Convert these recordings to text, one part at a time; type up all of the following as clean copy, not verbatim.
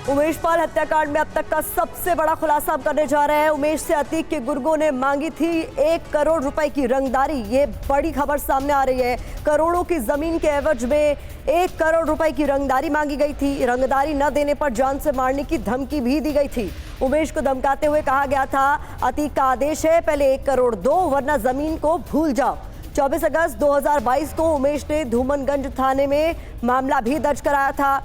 उमेश पाल हत्याकांड में अब तक का सबसे बड़ा खुलासा हम करने जा रहे हैं। उमेश से अतीक के गुर्गों ने मांगी थी 1 करोड़ रुपए की रंगदारी। ये बड़ी खबर सामने आ रही है। करोड़ों की जमीन के एवज में 1 करोड़ रुपए की रंगदारी मांगी गई थी। रंगदारी न देने पर जान से मारने की धमकी भी दी गई थी। उमेश को धमकाते हुए कहा गया था, अतीक का आदेश है, पहले 1 करोड़ दो वरना जमीन को भूल जाओ। 24 अगस्त 2022 को उमेश ने धूमनगंज थाने में मामला भी दर्ज कराया था।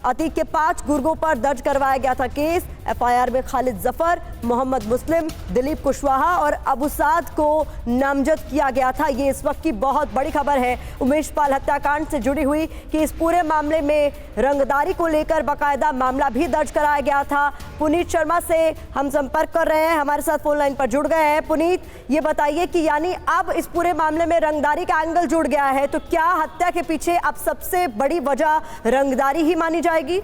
अतीक के 5 गुर्गों पर दर्ज करवाया गया था केस। एफआईआर में खालिद जफर, मोहम्मद मुस्लिम, दिलीप कुशवाहा और अबू साद को नामजद किया गया था। ये इस वक्त की बहुत बड़ी खबर है उमेश पाल हत्याकांड से जुड़ी हुई कि इस पूरे मामले में रंगदारी को लेकर बाकायदा मामला भी दर्ज कराया गया था। पुनीत शर्मा से हम संपर्क कर रहे हैं, हमारे साथ फोन लाइन पर जुड़ गए हैं। पुनीत, ये बताइए कि यानी अब इस पूरे मामले में रंगदारी का एंगल जुड़ गया है, तो क्या हत्या के पीछे अब सबसे बड़ी वजह रंगदारी ही मानी जाएगी?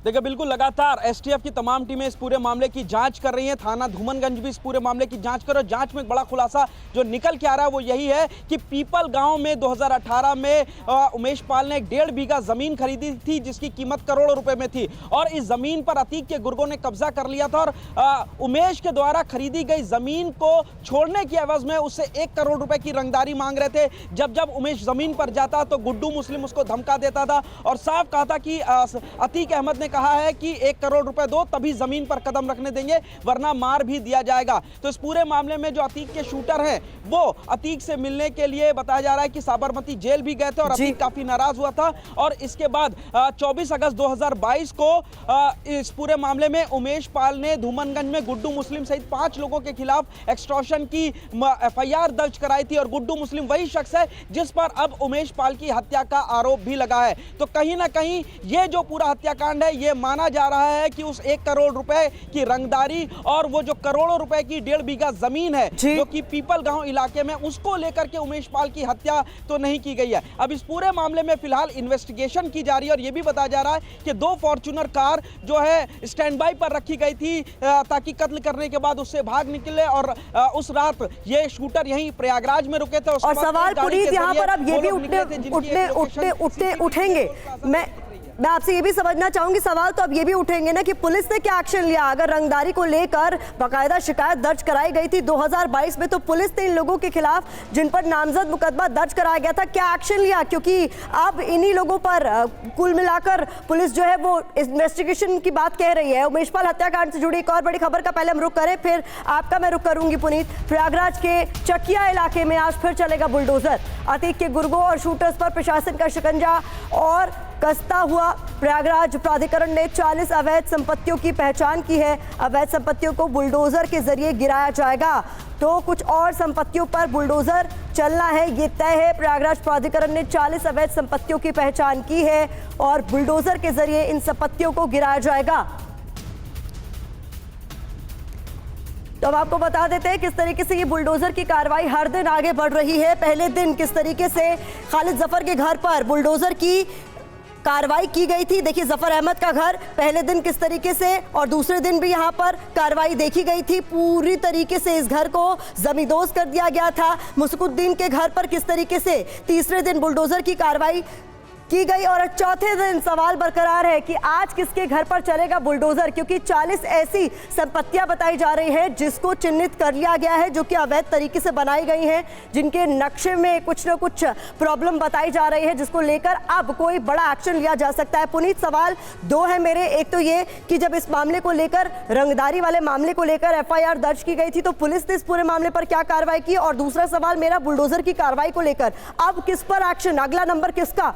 देखिए, बिल्कुल लगातार एसटीएफ की तमाम टीमें इस पूरे मामले की जांच कर रही हैं। थाना धूमनगंज भी इस पूरे मामले की जांच कर रहा है। जांच में एक बड़ा खुलासा जो निकल के आ रहा है वो यही है कि पीपल गांव में 2018 में उमेश पाल ने 1.5 बीघा जमीन खरीदी थी जिसकी कीमत करोड़ों रुपए में थी और इस जमीन पर अतीक के गुर्गों ने कब्जा कर लिया था और उमेश के द्वारा खरीदी गई जमीन को छोड़ने की एवज में उससे 1 करोड़ रुपए की रंगदारी मांग रहे थे। जब जब उमेश जमीन पर जाता तो गुड्डू मुस्लिम उसको धमका देता था और साफ कहा था कि अतीक अहमद ने कहा है कि 1 करोड़ रुपए दो तभी जमीन पर कदम रखने देंगे वरना मार भी दिया जाएगा। तो इस पूरे मामले में जो अतीक के शूटर हैं वो अतीक से मिलने के लिए बताया जा रहा है कि साबरमती जेल भी गए थे और अतीक काफी नाराज हुआ था और इसके बाद 24 अगस्त 2022 को इस पूरे मामले में उमेश पाल ने धूमनगंज में गुड्डू मुस्लिम सहित 5 लोगों के खिलाफ एक्सटॉर्शन की एफआईआर दर्ज कराई थी और गुड्डू मुस्लिम वही शख्स है जिस पर अब उमेश पाल की हत्या का आरोप भी लगा है। तो कहीं ना कहीं ये जो पूरा हत्याकांड है ये माना जा रहा है कि उस 1 करोड़ रुपए की रंगदारी और वो जो करोड़ों रुपए की 1.5 बीघा जमीन है जो कि पीपल गांव इलाके में, उसको लेकर के उमेश पाल की हत्या तो नहीं की गई है। अब इस पूरे मामले में फिलहाल इन्वेस्टिगेशन की जा रही है और यह भी बताया जा रहा है कि 2 फॉर्च्यूनर कार जो है स्टैंड बाई पर रखी गई थी ताकि कत्ल करने के बाद उससे भाग निकले और उस रात ये शूटर यहीं प्रयागराज में रुके थे। और सवाल पुनीत यहाँ पर अब ये भी उठेंगे। मैं आपसे ये भी समझना चाहूंगी, सवाल तो अब ये भी उठेंगे ना कि पुलिस ने क्या एक्शन लिया। अगर रंगदारी को लेकर बाकायदा शिकायत दर्ज कराई गई थी 2022 में, तो पुलिस ने इन लोगों के खिलाफ जिन पर नामजद मुकदमा दर्ज कराया गया था क्या एक्शन लिया? क्योंकि अब इन्हीं लोगों पर कुल मिलाकर पुलिस जो है वो इन्वेस्टिगेशन की बात कह रही है। उमेश पाल हत्याकांड से जुड़ी एक और बड़ी खबर का पहले हम रुख करें, फिर आपका मैं रुख करूंगी पुनीत। प्रयागराज के चकिया इलाके में आज फिर चलेगा बुलडोजर। अतीक के गुर्गों और शूटर्स पर प्रशासन का शिकंजा और कसता हुआ। प्रयागराज प्राधिकरण ने 40 अवैध संपत्तियों की पहचान की है। अवैध संपत्तियों को बुलडोजर के जरिए गिराया जाएगा, तो कुछ और संपत्तियों पर बुलडोजर चलना है, ये तय है। प्रयागराज प्राधिकरण ने 40 अवैध संपत्तियों की पहचान की है और बुलडोजर के जरिए इन संपत्तियों को गिराया जाएगा। तो अब आपको बता देते हैं किस तरीके से ये बुलडोजर की कार्रवाई हर दिन आगे बढ़ रही है। पहले दिन किस तरीके से खालिद जफर के घर पर बुलडोजर की कार्रवाई की गई थी। देखिए जफर अहमद का घर पहले दिन किस तरीके से और दूसरे दिन भी यहाँ पर कार्रवाई देखी गई थी। पूरी तरीके से इस घर को जमींदोज कर दिया गया था। मुस्कुद्दीन के घर पर किस तरीके से तीसरे दिन बुलडोजर की कार्रवाई की गई और चौथे दिन सवाल बरकरार है कि आज किसके घर पर चलेगा बुलडोजर, क्योंकि 40 ऐसी संपत्तियां बताई जा रही हैं जिसको चिन्हित कर लिया गया है, जो कि अवैध तरीके से बनाई गई हैं, जिनके नक्शे में कुछ न कुछ प्रॉब्लम बताई जा रही है, जिसको लेकर अब कोई बड़ा एक्शन लिया जा सकता है। पुनीत, सवाल 2 है मेरे। एक तो ये कि जब इस मामले को लेकर, रंगदारी वाले मामले को लेकर एफआईआर दर्ज की गई थी तो पुलिस ने इस पूरे मामले पर क्या कार्रवाई की, और दूसरा सवाल मेरा बुलडोजर की कार्रवाई को लेकर अब किस पर एक्शन, अगला नंबर किसका?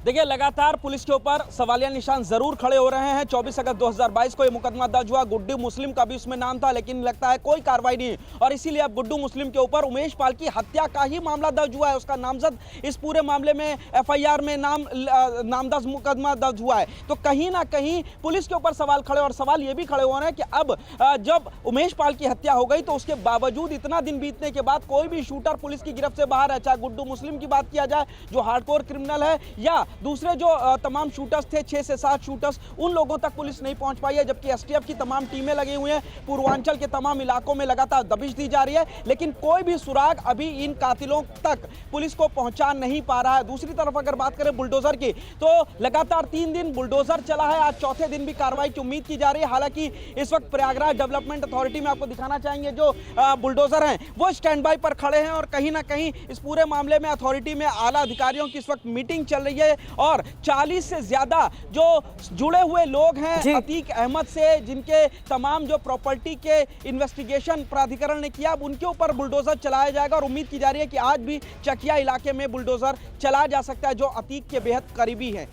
देखिए, लगातार पुलिस के ऊपर सवालिया निशान जरूर खड़े हो रहे हैं। 24 अगस्त 2022 को यह मुकदमा दर्ज हुआ। गुड्डू मुस्लिम का भी उसमें नाम था, लेकिन लगता है कोई कार्रवाई नहीं और इसीलिए अब गुड्डू मुस्लिम के ऊपर उमेश पाल की हत्या का ही मामला दर्ज हुआ है। उसका नामजद इस पूरे मामले में एफआईआर में नामदर्ज मुकदमा दर्ज हुआ है। तो कहीं ना कहीं पुलिस के ऊपर सवाल खड़े, और सवाल ये भी खड़े हो रहे हैं कि अब जब उमेश पाल की हत्या हो गई तो उसके बावजूद इतना दिन बीतने के बाद कोई भी शूटर पुलिस की गिरफ्त से बाहर है, चाहे गुड्डू मुस्लिम की बात किया जाए जो हार्डकोर क्रिमिनल है, या दूसरे जो तमाम शूटर्स थे, 6 से 7 शूटर्स, उन लोगों तक पुलिस नहीं पहुंच पाई है, जबकि एसटीएफ की तमाम टीमें लगी हुई हैं। पूर्वांचल के तमाम इलाकों में लगातार दबिश दी जा रही है, लेकिन कोई भी सुराग अभी इन कातिलों तक पुलिस को पहुंचा नहीं पा रहा है। दूसरी तरफ अगर बात करें बुलडोजर की, तो लगातार 3 दिन बुलडोजर चला है, आज चौथे दिन भी कार्रवाई की उम्मीद की जा रही है। हालांकि इस वक्त प्रयागराज डेवलपमेंट अथॉरिटी में आपको दिखाना चाहेंगे जो बुलडोजर हैं वो स्टैंड बाय पर खड़े हैं और कहीं ना कहीं इस पूरे मामले में अथॉरिटी में आला अधिकारियों की इस वक्त मीटिंग चल रही है और 40 से ज्यादा जो जुड़े हुए लोग हैं अतीक अहमद से, जिनके तमाम जो प्रॉपर्टी के इन्वेस्टिगेशन प्राधिकरण ने किया, अब उनके ऊपर बुलडोजर चलाया जाएगा और उम्मीद की जा रही है कि आज भी चकिया इलाके में बुलडोजर चलाया जा सकता है जो अतीक के बेहद करीबी हैं।